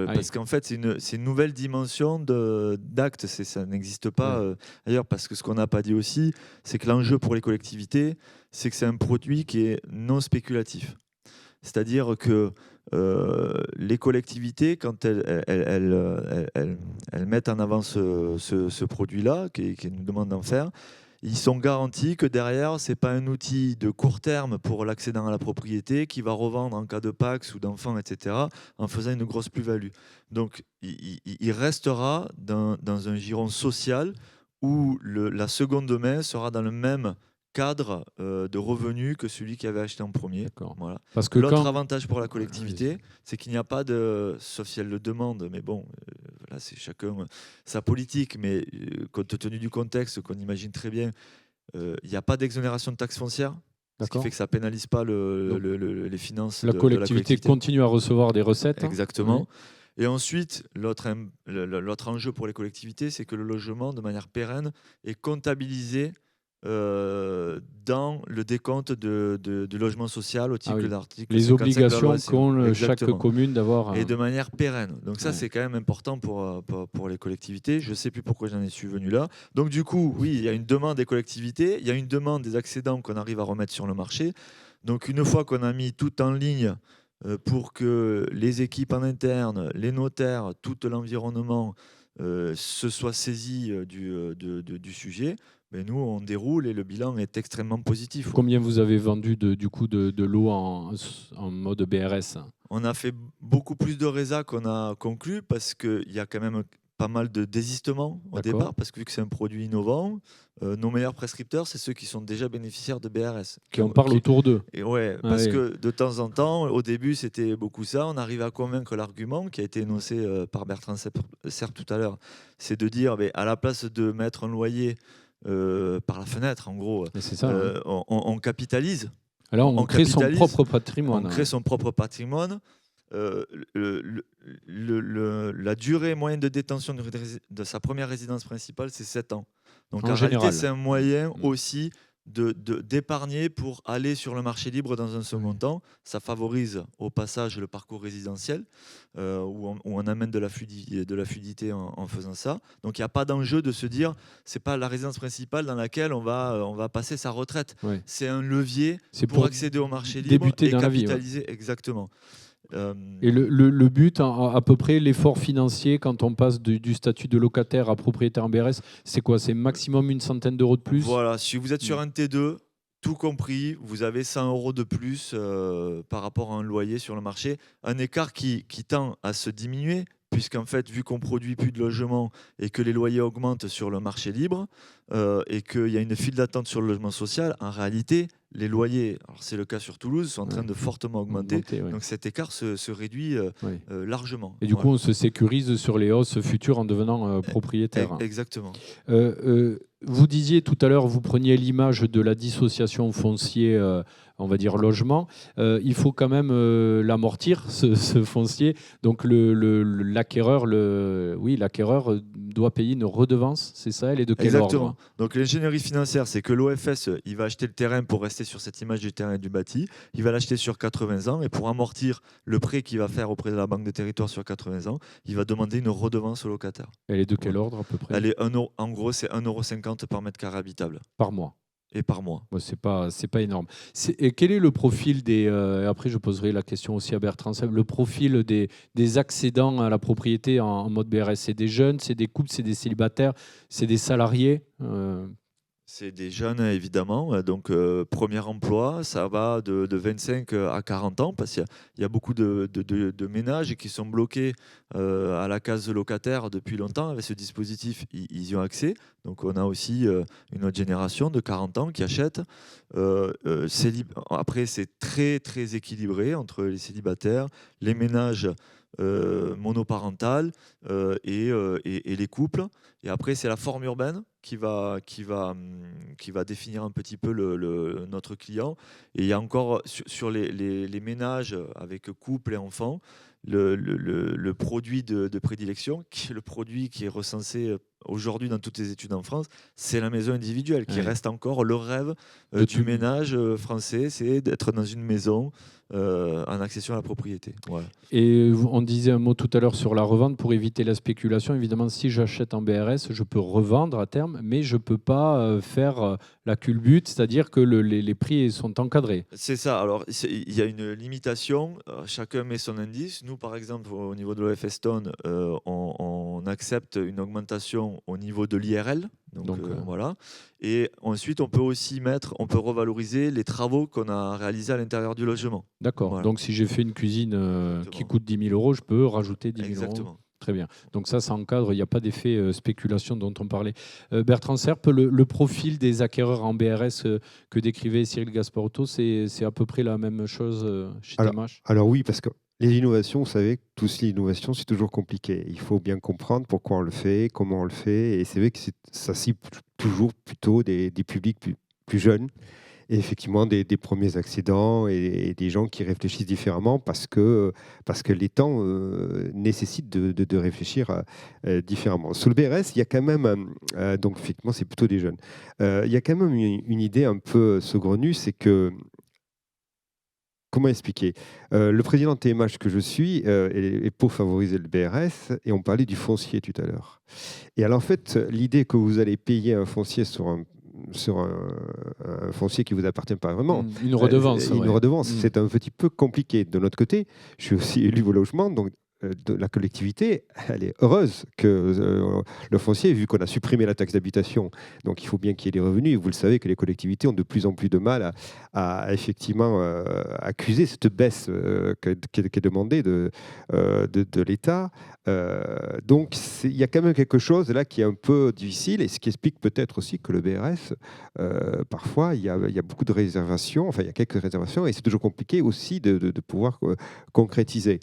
D: Parce qu'en fait, c'est une nouvelle dimension d'actes, ça n'existe pas ailleurs. Parce que ce qu'on n'a pas dit aussi, c'est que l'enjeu pour les collectivités, c'est que c'est un produit qui est non spéculatif. C'est-à-dire que les collectivités, quand elles mettent en avant ce produit-là, qui nous demande d'en faire, ils sont garantis que derrière, ce n'est pas un outil de court terme pour l'accédant à la propriété qui va revendre en cas de Pacs ou d'enfants, etc., en faisant une grosse plus-value. Donc, il restera dans un giron social où la seconde main sera dans le même cadre de revenus que celui qui avait acheté en premier. Voilà. L'autre avantage pour la collectivité, c'est qu'il n'y a pas de, sauf si elle le demande, mais bon, là c'est chacun sa politique, mais compte tenu du contexte qu'on imagine très bien, il n'y a pas d'exonération de taxes foncières. Ce qui fait que ça ne pénalise pas les finances
A: de la collectivité. Continue à recevoir des recettes.
D: Exactement. Oui. Et ensuite, l'autre enjeu pour les collectivités, c'est que le logement, de manière pérenne, est comptabilisé dans le décompte du logement social au titre de l'article 55
A: les obligations qu'ont chaque
D: Exactement.
A: commune d'avoir.
D: Et de manière pérenne. Donc ça, c'est quand même important pour les collectivités. Je ne sais plus pourquoi j'en suis venu là. Donc du coup, oui, il y a une demande des collectivités, il y a une demande des accédants qu'on arrive à remettre sur le marché. Donc une fois qu'on a mis tout en ligne pour que les équipes en interne, les notaires, tout l'environnement se soient saisis du sujet, mais nous, on déroule et le bilan est extrêmement positif.
A: Combien vous avez vendu du coup de lots en mode BRS?
D: On a fait beaucoup plus de résas qu'on a conclu parce qu'il y a quand même pas mal de désistements au départ, parce que vu que c'est un produit innovant, nos meilleurs prescripteurs, c'est ceux qui sont déjà bénéficiaires de BRS.
A: Qui en parlent autour d'eux.
D: Et parce que de temps en temps, au début, c'était beaucoup ça. On arrive à convaincre l'argument qui a été énoncé par Bertrand Serre tout à l'heure. C'est de dire, à la place de mettre un loyer par la fenêtre, en gros, on capitalise.
A: Alors on crée son propre patrimoine.
D: On crée son propre patrimoine. La durée moyenne de détention de sa première résidence principale, c'est 7 ans. Donc en réalité, c'est un moyen aussi d'épargner pour aller sur le marché libre dans un second temps. Ça favorise au passage le parcours résidentiel où on amène de la fluidité en faisant ça. Donc il n'y a pas d'enjeu de se dire c'est pas la résidence principale dans laquelle on va passer sa retraite. Ouais. C'est un levier pour accéder au marché libre et capitaliser. Exactement.
A: Et le but, à peu près, l'effort financier, quand on passe du statut de locataire à propriétaire en BRS, c'est quoi? C'est maximum une centaine d'euros de plus?
D: Voilà, si vous êtes sur un T2, tout compris, vous avez 100 euros de plus par rapport à un loyer sur le marché. Un écart qui tend à se diminuer, puisqu'en fait, vu qu'on produit plus de logements et que les loyers augmentent sur le marché libre, et qu'il y a une file d'attente sur le logement social, en réalité, les loyers, alors c'est le cas sur Toulouse, sont en train de fortement augmenter.
A: Oui.
D: Donc cet écart se réduit
A: Oui.
D: largement.
A: Et du coup, on se sécurise sur les hausses futures en devenant propriétaire.
D: Exactement.
A: Vous disiez tout à l'heure, vous preniez l'image de la dissociation foncier, on va dire logement. Il faut quand même l'amortir, ce foncier. Donc l'acquéreur doit payer une redevance, c'est ça? Elle est de quel
D: Exactement.
A: ordre?
D: Donc l'ingénierie financière, c'est que l'OFS, il va acheter le terrain pour rester sur cette image du terrain et du bâti. Il va l'acheter sur 80 ans et pour amortir le prêt qu'il va faire auprès de la Banque des Territoires sur 80 ans, il va demander une redevance au locataire.
A: Elle est de quel ordre à peu près?
D: Elle est en gros, c'est 1,50 € par mètre carré habitable.
A: Par mois.
D: Et par mois.
A: Bon, c'est pas énorme. Et quel est le profil des... après, je poserai la question aussi à Bertrand Sèvres. Le profil des accédants à la propriété en mode BRS, c'est des jeunes, c'est des couples, c'est des célibataires, c'est des salariés
D: C'est des jeunes, évidemment. Donc, premier emploi, ça va de 25 à 40 ans, parce qu'il y a beaucoup de ménages qui sont bloqués à la case locataire depuis longtemps. Avec ce dispositif, ils y ont accès. Donc, on a aussi une autre génération de 40 ans qui achète. Après, c'est très, très équilibré entre les célibataires, les ménages monoparentales et les couples. Et après, c'est la forme urbaine qui va définir un petit peu notre client. Et il y a encore sur les ménages avec couple et enfants, le produit de prédilection, qui est le produit qui est recensé aujourd'hui dans toutes les études en France, c'est la maison individuelle, qui reste encore le rêve du ménage français, c'est d'être dans une maison en accession à la propriété. Voilà.
A: Et on disait un mot tout à l'heure sur la revente pour éviter la spéculation. Évidemment, si j'achète en BRS, je peux revendre à terme, mais je ne peux pas faire la culbute, c'est-à-dire que les prix sont encadrés.
D: C'est ça. Alors, il y a une limitation. Chacun met son indice. Nous, par exemple, au niveau de l'OFS Stone, on accepte une augmentation au niveau de l'IRL. Donc, voilà. Et ensuite, on peut revaloriser les travaux qu'on a réalisés à l'intérieur du logement.
A: D'accord. Voilà. Donc, si j'ai fait une cuisine qui coûte 10 000 €, je peux rajouter 10 000 €.
D: Exactement.
A: Très bien. Donc ça encadre, il n'y a pas d'effet spéculation dont on parlait. Bertrand Serpe, le profil des acquéreurs en BRS que décrivait Cyril Gasparotto, c'est à peu près la même chose chez Tamash?
B: Alors oui, parce que les innovations, vous savez, l'innovation, c'est toujours compliqué. Il faut bien comprendre pourquoi on le fait, comment on le fait. Et c'est vrai que ça cible toujours plutôt des publics plus jeunes. Et effectivement, des premiers accédants et des gens qui réfléchissent différemment parce que les temps nécessitent de réfléchir différemment. Sur le BRS, il y a quand même, donc effectivement, c'est plutôt des jeunes. Il y a quand même une idée un peu saugrenue, c'est que, comment expliquer, le président de TMH que je suis est pour favoriser le BRS, et on parlait du foncier tout à l'heure. Et alors en fait, l'idée que vous allez payer un foncier sur un foncier qui ne vous appartient pas vraiment.
A: Une redevance.
B: Une redevance, c'est un petit peu compliqué. De notre côté, je suis aussi élu au logement, donc de la collectivité, elle est heureuse que le foncier, vu qu'on a supprimé la taxe d'habitation, donc il faut bien qu'il y ait des revenus. Et vous le savez que les collectivités ont de plus en plus de mal à effectivement accuser cette baisse qui est demandée de l'État. Donc il y a quand même quelque chose là qui est un peu difficile, et ce qui explique peut-être aussi que le BRS, parfois, il y a beaucoup de réservations, enfin il y a quelques réservations, et c'est toujours compliqué aussi de pouvoir concrétiser.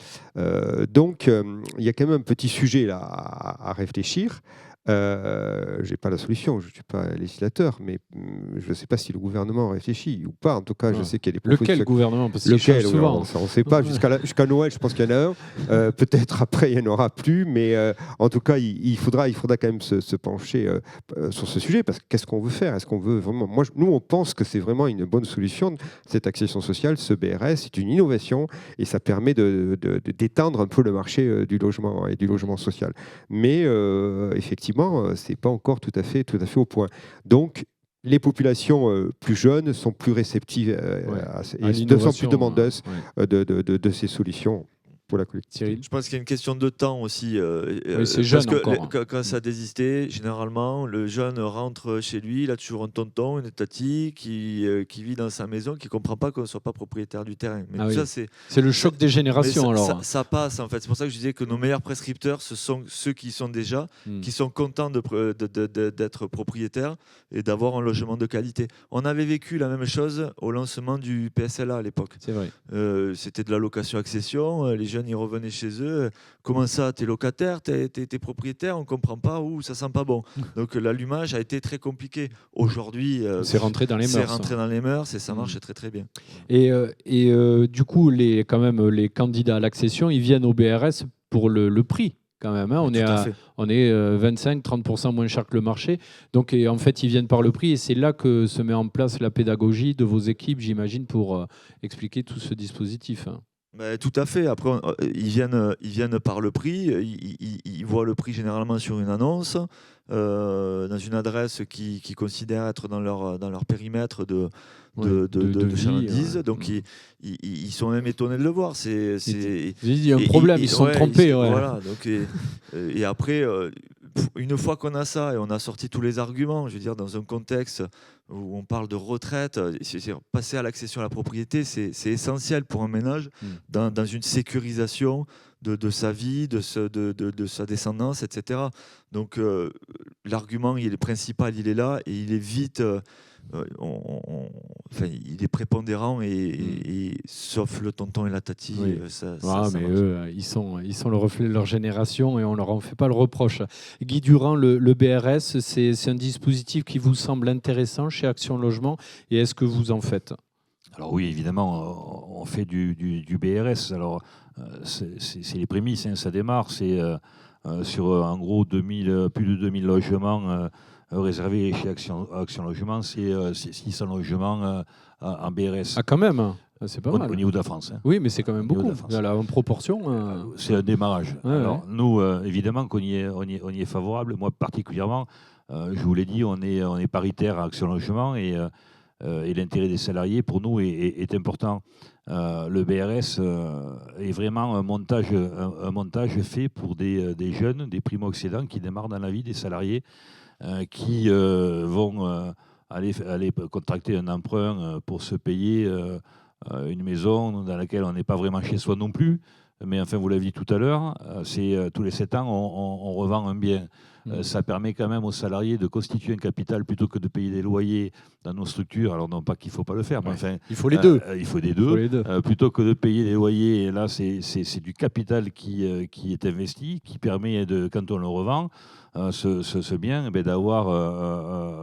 B: Donc, il y a quand même un petit sujet là à réfléchir. Je n'ai pas la solution, je ne suis pas législateur, mais je ne sais pas si le gouvernement réfléchit ou pas. En tout cas, je sais qu'il y a des propositions.
A: Lequel gouvernement? Parce
B: lequel,
A: souvent.
B: On ne sait pas. Jusqu'à Noël, je pense qu'il y en a un. Peut-être après, il n'y en aura plus. Mais en tout cas, il faudra quand même se pencher sur ce sujet. Parce que qu'est-ce qu'on veut faire? Est-ce qu'on veut vraiment... Nous, on pense que c'est vraiment une bonne solution, cette accession sociale, ce BRS. C'est une innovation et ça permet d'étendre un peu le marché du logement et du logement social. Mais effectivement, ce n'est pas encore tout à fait au point. Donc, les populations plus jeunes sont plus réceptives et sont plus demandeuses de ces solutions. pour la collectivité.
A: Cyril.
D: Je pense qu'il y a une question de temps aussi.
A: Oui, c'est jeune
D: parce que
A: encore, hein.
D: quand ça a désisté, généralement, le jeune rentre chez lui, il a toujours un tonton, une tati qui vit dans sa maison, qui ne comprend pas qu'on ne soit pas propriétaire du terrain. Mais
A: Ah
D: tout
A: oui.
D: ça, c'est
A: C'est le choc des générations,
D: mais
A: alors.
D: ça passe, en fait. C'est pour ça que je disais que nos meilleurs prescripteurs, ce sont ceux qui sont déjà, qui sont contents d'être propriétaires et d'avoir un logement de qualité. On avait vécu la même chose au lancement du PSLA à l'époque.
A: C'est vrai.
D: C'était de la location-accession. Les jeunes, ils revenaient chez eux. Comment ça, t'es locataire, t'es propriétaire, on comprend pas, ou ça sent pas bon. Donc l'allumage a été très compliqué. Aujourd'hui,
A: C'est rentré dans les
D: c'est
A: mœurs.
D: rentré dans les mœurs et ça marche très très bien.
A: Et du coup, quand même, les candidats à l'accession, ils viennent au BRS pour le prix. Quand même, hein.
D: Tout à fait.
A: On est 25-30% moins cher que le marché. Donc, en fait, ils viennent par le prix et c'est là que se met en place la pédagogie de vos équipes, j'imagine, pour expliquer tout ce dispositif. Hein.
D: Tout à fait. Après, ils viennent par le prix. Ils voient le prix généralement sur une annonce, dans une adresse qu'ils considèrent être dans leur périmètre de chalandise.
A: Ouais.
D: Donc, ils sont même étonnés de le voir.
A: Il y a un problème, ils se sont trompés. Ouais.
D: Voilà. Donc, et après, une fois qu'on a ça et on a sorti tous les arguments, je veux dire, dans un contexte où on parle de retraite, passer à l'accession à la propriété, c'est essentiel pour un ménage dans une sécurisation de sa vie, de sa descendance, etc. Donc l'argument principal, il est là et il est vite... il est prépondérant et sauf le tonton et la tati,
A: Oui.
D: ça
A: Mais
D: marche.
A: eux, ils sont le reflet de leur génération et on leur en fait pas le reproche. Guy Durand, le BRS, c'est un dispositif qui vous semble intéressant chez Action Logement et est-ce que vous en faites?
C: Alors oui, évidemment, on fait du BRS. Alors, c'est les prémices, hein, ça démarre. C'est sur en gros plus de 2000 logements réservés chez Action Logement. C'est 600 logements en BRS.
A: Ah, quand même, hein. C'est pas mal.
C: Au niveau de la France. Hein.
A: Oui, mais c'est quand même
C: Au niveau
A: beaucoup.
C: de la France.
A: Voilà, en proportion.
C: C'est un démarrage.
A: Ouais,
C: Alors, nous, évidemment, qu'on y est favorable. Moi, particulièrement, je vous l'ai dit, on est paritaire à Action Logement et l'intérêt des salariés, pour nous, est important. Le BRS est vraiment un montage fait pour des jeunes, des primo-accédants qui démarrent dans la vie, des salariés qui vont aller contracter un emprunt pour se payer une maison dans laquelle on n'est pas vraiment chez soi non plus. Mais enfin, vous l'avez dit tout à l'heure, tous les 7 ans, on revend un bien. Ça permet quand même aux salariés de constituer un capital plutôt que de payer des loyers dans nos structures. Alors non pas qu'il ne faut pas le faire, mais enfin...
A: Il faut les deux.
C: Il faut les deux. Plutôt que de payer des loyers, là, c'est du capital qui est investi, qui permet, quand on le revend, ce bien, d'avoir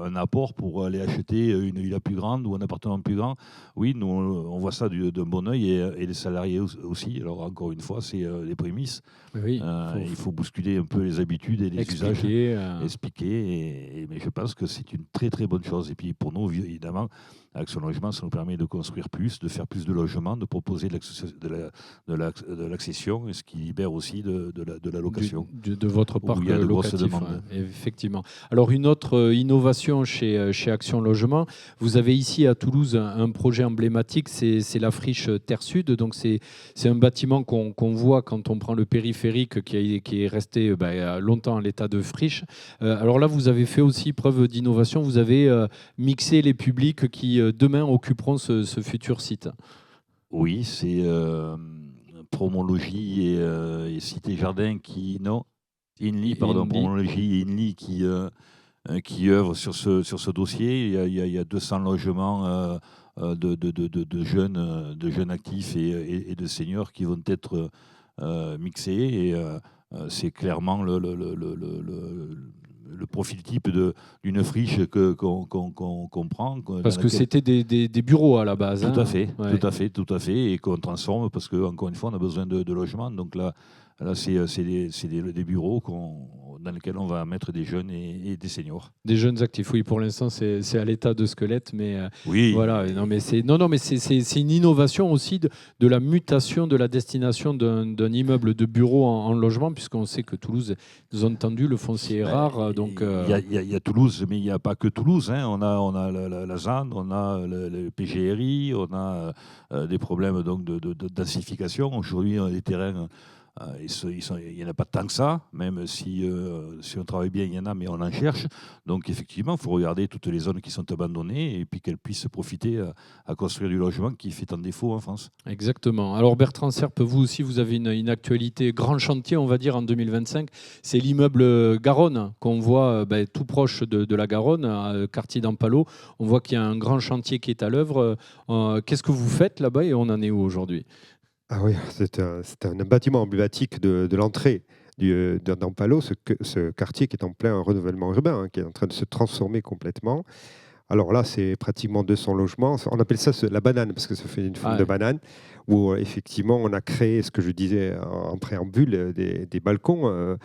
C: un apport pour aller acheter une villa plus grande ou un appartement plus grand. Oui, nous, on voit ça d'un bon oeil et les salariés aussi. Alors, encore une fois, c'est les prémices.
A: Oui,
C: il faut bousculer un peu les habitudes et les usages. Expliquer. Mais je pense que c'est une très, très bonne chose. Et puis, pour nous, évidemment, Action Logement, ça nous permet de construire plus, de faire plus de logements, de proposer de l'accession, ce qui libère aussi de la location.
A: De votre parc
C: il y a de grosses
A: locatif.
C: demandes.
A: Effectivement. Alors, une autre innovation chez Action Logement, vous avez ici à Toulouse un projet emblématique, c'est la friche Terre Sud. Donc, c'est un bâtiment qu'on voit quand on prend le périphérique qui est resté longtemps à l'état de friche. Alors là, vous avez fait aussi preuve d'innovation. Vous avez mixé les publics qui demain occuperont ce futur site.
C: Oui, c'est Promologie et Cité Jardin Promologie et Inly qui œuvrent sur ce dossier. Il y a 200 logements de jeunes actifs et de seniors qui vont être mixés. Et c'est clairement le profil type d'une friche qu'on prend.
A: Parce que c'était des bureaux à la base.
C: Tout à fait. Et qu'on transforme parce qu'encore une fois, on a besoin de logements. Donc là, Là, c'est des bureaux dans lesquels on va mettre des jeunes et des seniors.
A: Des jeunes actifs, oui, pour l'instant, c'est à l'état de squelette, mais
C: Oui.
A: voilà. Non, mais c'est une innovation aussi de la mutation de la destination d'un immeuble de bureau en logement, puisqu'on sait que Toulouse, nous avons entendu, le foncier est rare. Donc,
C: il y a Toulouse, mais il n'y a pas que Toulouse. Hein. On a la ZAN, on a le PGRI, on a des problèmes donc, de densification. Aujourd'hui, les terrains. Il n'y en a pas tant que ça, même si on travaille bien, il y en a, mais on en cherche. Donc effectivement, il faut regarder toutes les zones qui sont abandonnées et puis qu'elles puissent profiter à construire du logement qui fait tant défaut en France.
A: Exactement. Alors Bertrand Serpe, vous aussi, vous avez une actualité, grand chantier, on va dire, en 2025. C'est l'immeuble Garonne qu'on voit tout proche de la Garonne, quartier d'Ampalo. On voit qu'il y a un grand chantier qui est à l'œuvre. Qu'est-ce que vous faites là-bas et on en est où aujourd'hui ?
B: Ah oui, c'est un bâtiment emblématique de l'entrée d'Ampalo, ce quartier qui est en plein renouvellement urbain, hein, qui est en train de se transformer complètement. Alors là, c'est pratiquement 200 logements. On appelle ça la banane, parce que ça fait une forme de banane, où effectivement, on a créé, ce que je disais en préambule, des balcons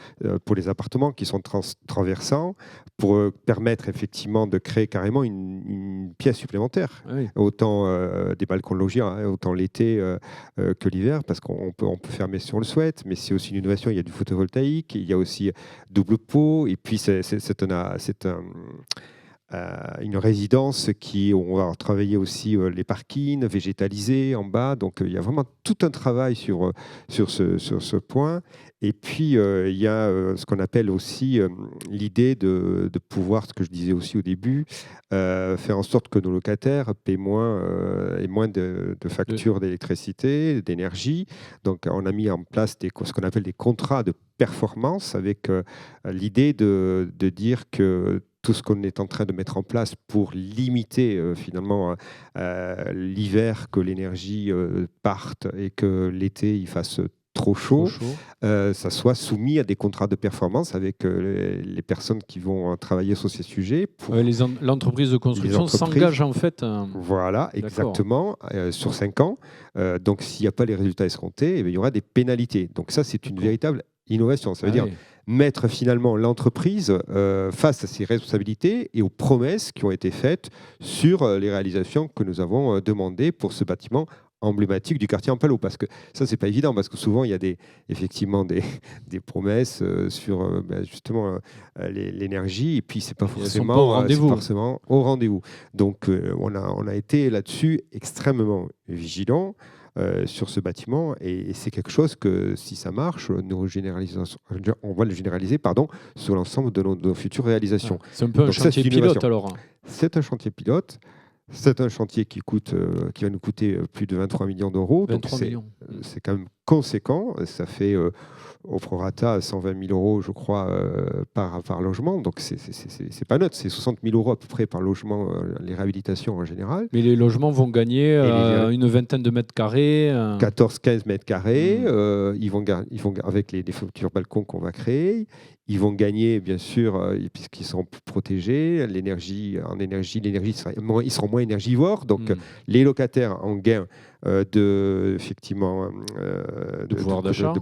B: pour les appartements qui sont transversants, pour permettre effectivement de créer carrément une pièce supplémentaire.
A: Oui.
B: Autant des balcons logis, hein, autant l'été que l'hiver, parce qu'on peut fermer si on le souhaite, mais c'est aussi une innovation. Il y a du photovoltaïque, il y a aussi double pot, et puis c'est une résidence on va travailler aussi les parkings, végétalisés en bas. Donc il y a vraiment tout un travail sur ce point. Et puis il y a ce qu'on appelle aussi l'idée de pouvoir, ce que je disais aussi au début, faire en sorte que nos locataires paient moins et moins de factures d'électricité, d'énergie. Donc on a mis en place ce qu'on appelle des contrats de performance avec l'idée de dire que tout ce qu'on est en train de mettre en place pour limiter finalement l'hiver, que l'énergie parte et que l'été il fasse trop chaud, ça soit soumis à des contrats de performance avec les personnes qui vont travailler sur ces sujets.
A: L'entreprise de construction s'engage en fait.
B: Voilà, exactement, sur 5 ans. Donc s'il n'y a pas les résultats escomptés, il y aura des pénalités. Donc ça, c'est une véritable innovation. Ça veut dire mettre finalement l'entreprise face à ses responsabilités et aux promesses qui ont été faites sur les réalisations que nous avons demandées pour ce bâtiment emblématique du quartier Ampalo. Parce que ça, c'est pas évident, parce que souvent, il y a effectivement des promesses sur justement l'énergie, et puis c'est pas forcément au rendez-vous. Donc, on a été là-dessus extrêmement vigilants. Sur ce bâtiment, et c'est quelque chose que si ça marche, on va le généraliser sur l'ensemble de nos futures réalisations.
A: C'est un peu un chantier pilote alors.
B: C'est un chantier pilote. C'est un chantier qui va nous coûter plus de 23 millions d'euros. Donc c'est quand même conséquent. Ça fait au prorata 120 000 euros, je crois, par logement. Donc c'est pas neutre. C'est 60 000 euros à peu près par logement, les réhabilitations en général.
A: Mais les logements vont gagner une vingtaine de mètres carrés.
B: 14-15 mètres carrés. Ils vont avec les futurs balcons qu'on va créer. Ils vont gagner, bien sûr, puisqu'ils seront protégés. L'énergie, ils seront moins énergivores. Donc, les locataires en gain de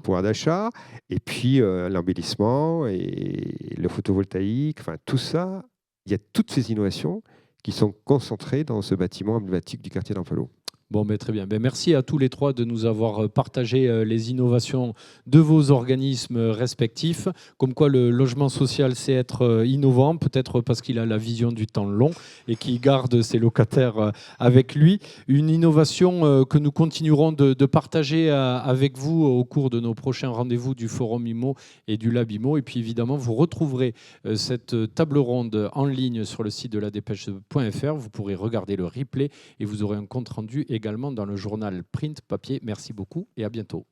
B: pouvoir d'achat. Et puis, l'embellissement et le photovoltaïque. Enfin, tout ça, il y a toutes ces innovations qui sont concentrées dans ce bâtiment emblématique du quartier d'Ampalo.
A: Bon, très bien. Merci à tous les trois de nous avoir partagé les innovations de vos organismes respectifs. Comme quoi, le logement social, c'est être innovant, peut-être parce qu'il a la vision du temps long et qu'il garde ses locataires avec lui. Une innovation que nous continuerons de partager avec vous au cours de nos prochains rendez-vous du Forum IMO et du Lab IMO. Et puis, évidemment, vous retrouverez cette table ronde en ligne sur le site de ladépêche.fr. Vous pourrez regarder le replay et vous aurez un compte rendu également dans le journal print papier. Merci beaucoup et à bientôt.